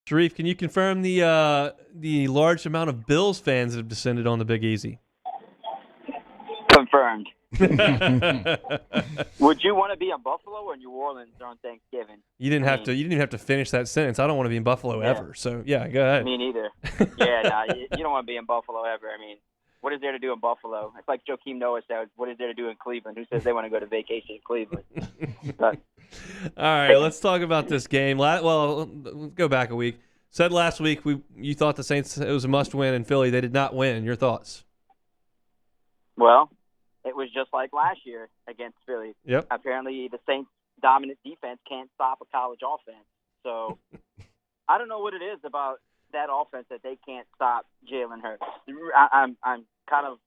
Sharief, can you confirm the large amount of Bills fans that have descended on the Big Easy? Confirmed. Would you want to be in Buffalo or New Orleans on Thanksgiving? You didn't even have to finish that sentence. I don't want to be in Buffalo ever. So yeah, go ahead. Me neither. Yeah, you don't want to be in Buffalo ever. I mean, what is there to do in Buffalo? It's like Joakim Noah said, what is there to do in Cleveland? Who says they want to go to vacation in Cleveland? But, all right, let's talk about this game. Well, let's go back a week. Said last week you thought the Saints, it was a must-win in Philly. They did not win. Your thoughts? Well, it was just like last year against Philly. Yep. Apparently, the Saints' dominant defense can't stop a college offense. So I don't know what it is about that offense that they can't stop Jalen Hurts. I'm kind of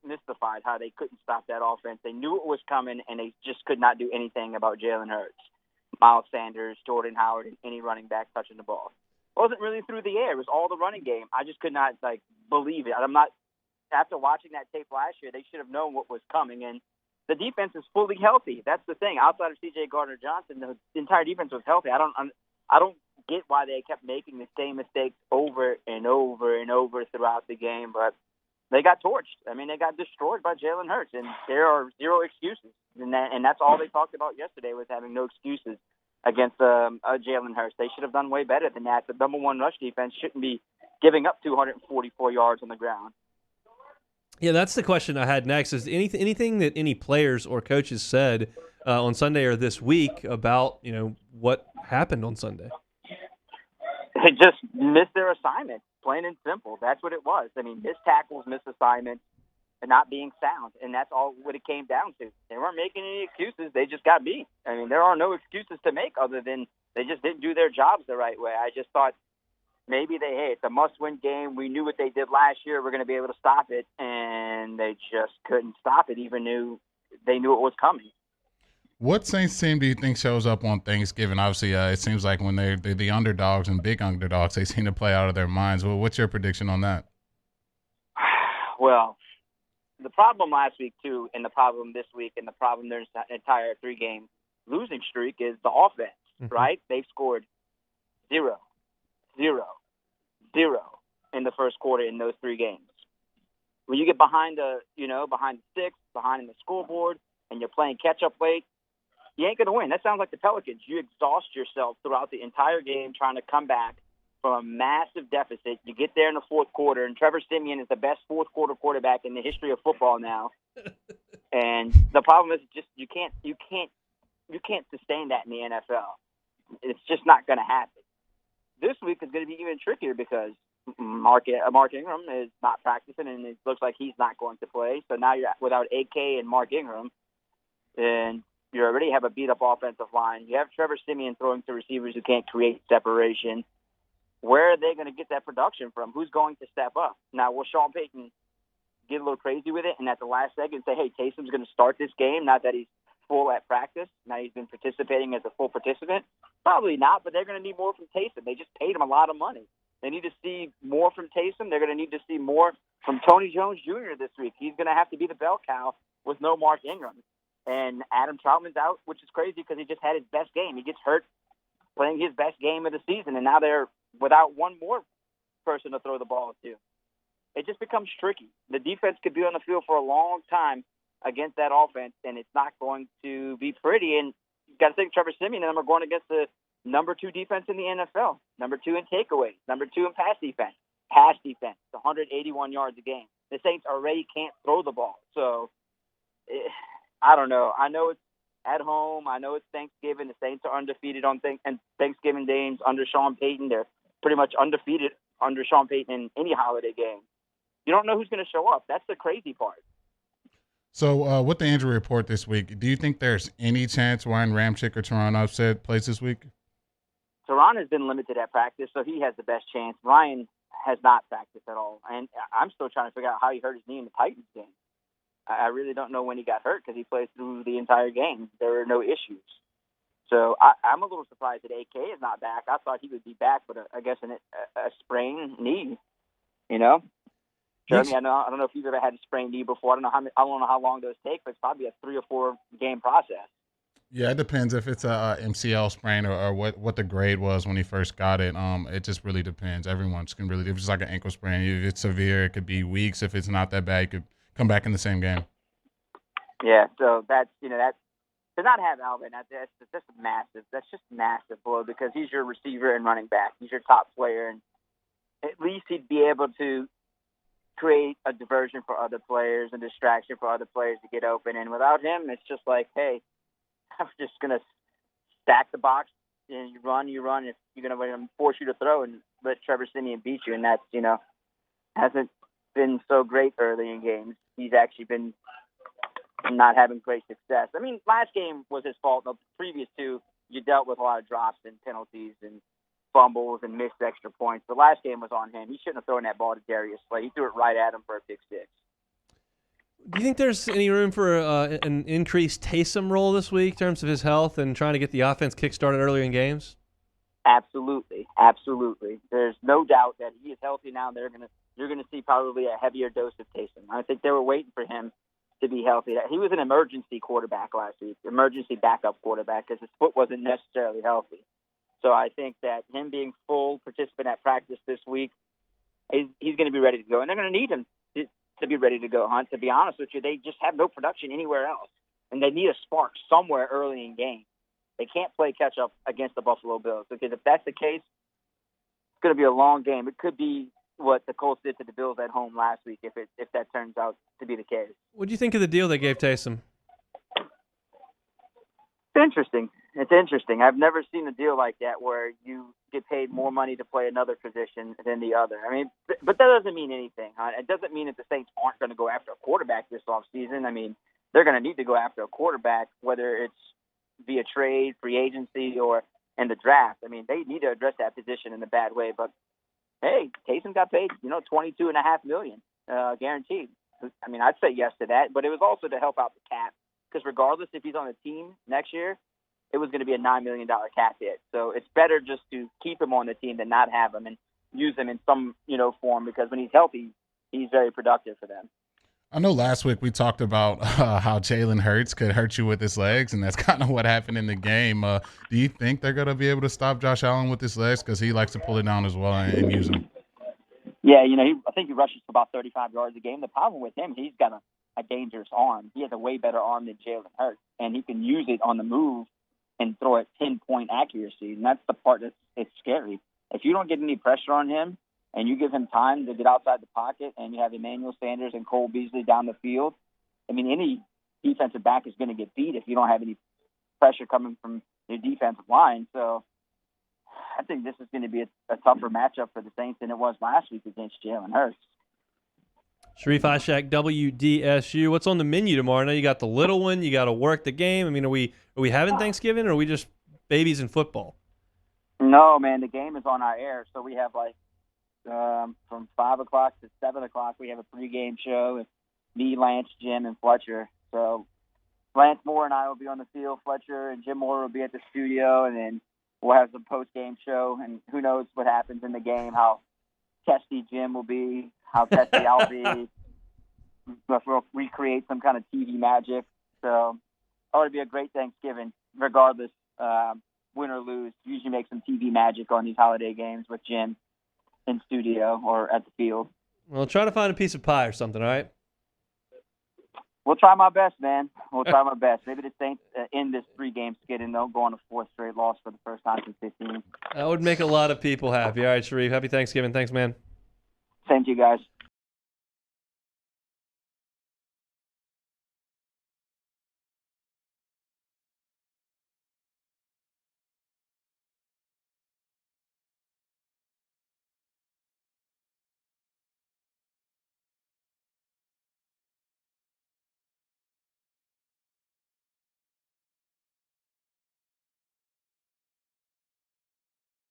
mystified how they couldn't stop that offense. They knew it was coming, and they just could not do anything about Jalen Hurts, Miles Sanders, Jordan Howard, and any running back touching the ball. It wasn't really through the air. It was all the running game. I just could not believe it. After watching that tape last year, they should have known what was coming, and the defense is fully healthy. That's the thing. Outside of C.J. Gardner-Johnson, the entire defense was healthy. I don't get why they kept making the same mistakes over and over and over throughout the game, but they got torched. I mean, they got destroyed by Jalen Hurts, and there are zero excuses. And that's all they talked about yesterday, was having no excuses against Jalen Hurts. They should have done way better than that. The number one rush defense shouldn't be giving up 244 yards on the ground. Yeah, that's the question I had next. Is anything that any players or coaches said on Sunday or this week about what happened on Sunday? They just missed their assignment, plain and simple. That's what it was. I mean, missed tackles, missed assignments, and not being sound, and that's all what it came down to. They weren't making any excuses. They just got beat. I mean, there are no excuses to make other than they just didn't do their jobs the right way. I just thought maybe it's a must-win game. We knew what they did last year. We're going to be able to stop it, and they just couldn't stop it, even though they knew it was coming. What Saints team do you think shows up on Thanksgiving? Obviously, it seems like when they're the underdogs and big underdogs, they seem to play out of their minds. Well, what's your prediction on that? Well, the problem last week, too, and the problem this week, and the problem their entire three-game losing streak is the offense, right? They've scored 0, 0, 0 in the first quarter in those three games. When you get behind the sticks, behind the scoreboard, and you're playing catch-up late, you ain't going to win. That sounds like the Pelicans. You exhaust yourself throughout the entire game trying to come back from a massive deficit. You get there in the fourth quarter, and Trevor Siemian is the best fourth-quarter quarterback in the history of football now. And the problem is just you can't sustain that in the NFL. It's just not going to happen. This week is going to be even trickier because Mark Ingram is not practicing, and it looks like he's not going to play. So now you're without AK and Mark Ingram, and you already have a beat-up offensive line. You have Trevor Siemian throwing to receivers who can't create separation. Where are they going to get that production from? Who's going to step up? Now, will Sean Payton get a little crazy with it and at the last second say, hey, Taysom's going to start this game, not that he's full at practice, now he's been participating as a full participant? Probably not, but they're going to need more from Taysom. They just paid him a lot of money. They need to see more from Taysom. They're going to need to see more from Tony Jones Jr. this week. He's going to have to be the bell cow with no Mark Ingram. And Adam Troutman's out, which is crazy because he just had his best game. He gets hurt playing his best game of the season, and now they're without one more person to throw the ball to. It just becomes tricky. The defense could be on the field for a long time against that offense, and it's not going to be pretty. And you got to think Trevor Siemian and them are going against the number 2 defense in the NFL, number 2 in takeaways, number 2 in pass defense, 181 yards a game. The Saints already can't throw the ball. So I don't know. I know it's at home. I know it's Thanksgiving. The Saints are undefeated on Thanksgiving games under Sean Payton. They're pretty much undefeated under Sean Payton in any holiday game. You don't know who's going to show up. That's the crazy part. So with the injury report this week, do you think there's any chance Ryan Ramczyk or Teron Upset plays this week? Teron has been limited at practice, so he has the best chance. Ryan has not practiced at all. And I'm still trying to figure out how he hurt his knee in the Titans game. I really don't know when he got hurt because he played through the entire game. There were no issues. So I'm a little surprised that AK is not back. I thought he would be back, but I guess a sprained knee, Jeremy, I don't know if you've ever had a sprained knee before. I don't know how long those take, but it's probably a 3 or 4 game process. Yeah, it depends if it's a MCL sprain or what the grade was when he first got it. It just really depends. Everyone's can really. If it's like an ankle sprain, if it's severe, it could be weeks. If it's not that bad, it could come back in the same game. Yeah, so that's to not have Alvin. That's just massive. That's just massive blow because he's your receiver and running back. He's your top player, and at least he'd be able to create a diversion for other players and distraction for other players to get open. And without him, it's just like, hey, I'm just gonna stack the box and you run. If you're gonna force you to throw and let Trevor Siemian beat you, and that's hasn't been so great early in games. He's actually been not having great success. I mean, last game was his fault. The previous two, you dealt with a lot of drops and penalties and fumbles and missed extra points. The last game was on him. He shouldn't have thrown that ball to Darius Slay. He threw it right at him for a pick six. Do you think there's any room for an increased Taysom role this week in terms of his health and trying to get the offense kick-started earlier in games? Absolutely. There's no doubt that he is healthy now. You're gonna see probably a heavier dose of Taysom. I think they were waiting for him to be healthy. He was an emergency quarterback last week, emergency backup quarterback, because his foot wasn't necessarily healthy. So I think that him being full participant at practice this week, he's going to be ready to go. And they're going to need him to be ready to go, Hunt. To be honest with you, they just have no production anywhere else. And they need a spark somewhere early in game. They can't play catch-up against the Buffalo Bills, because if that's the case, it's going to be a long game. It could be what the Colts did to the Bills at home last week if that turns out to be the case. What do you think of the deal they gave Taysom? It's interesting. I've never seen a deal like that where you get paid more money to play another position than the other. I mean, but that doesn't mean anything. Huh? It doesn't mean that the Saints aren't going to go after a quarterback this offseason. I mean, they're going to need to go after a quarterback, whether it's via trade, free agency, or in the draft. I mean, they need to address that position in a bad way, but hey, Taysom got paid, $22.5 million guaranteed. I mean, I'd say yes to that, but it was also to help out the cap, because regardless if he's on a team next year, it was going to be a $9 million cap hit. So it's better just to keep him on the team than not have him and use him in some form, because when he's healthy, he's very productive for them. I know last week we talked about how Jalen Hurts could hurt you with his legs, and that's kind of what happened in the game. Do you think they're going to be able to stop Josh Allen with his legs, because he likes to pull it down as well and use them? Yeah, I think he rushes for about 35 yards a game. The problem with him, he's got a dangerous arm. He has a way better arm than Jalen Hurts, and he can use it on the move and throw at 10-point accuracy, and that's the part it's scary. If you don't get any pressure on him, and you give him time to get outside the pocket, and you have Emmanuel Sanders and Cole Beasley down the field, I mean, any defensive back is going to get beat if you don't have any pressure coming from your defensive line. So I think this is going to be a tougher matchup for the Saints than it was last week against Jalen Hurts. Sharief Ishaq, WDSU. What's on the menu tomorrow? I know you got the little one. You got to work the game. I mean, are we having Thanksgiving, or are we just babies in football? No, man, the game is on our air, so we have from 5 o'clock to 7 o'clock, we have a pregame show with me, Lance, Jim, and Fletcher. So Lance Moore and I will be on the field. Fletcher and Jim Moore will be at the studio, and then we'll have some post-game show. And who knows what happens in the game, how testy Jim will be, how testy I'll be. We'll recreate some kind of TV magic. So it'll be a great Thanksgiving, regardless, win or lose. Usually make some TV magic on these holiday games with Jim in studio or at the field. Well, try to find a piece of pie or something, all right? We'll try my best, man. We'll try my best. Maybe the Saints end this 3-game skid and they'll go on a 4th straight loss for the first time since 15. That would make a lot of people happy. All right, Sharief, happy Thanksgiving. Thanks, man. Same to you guys.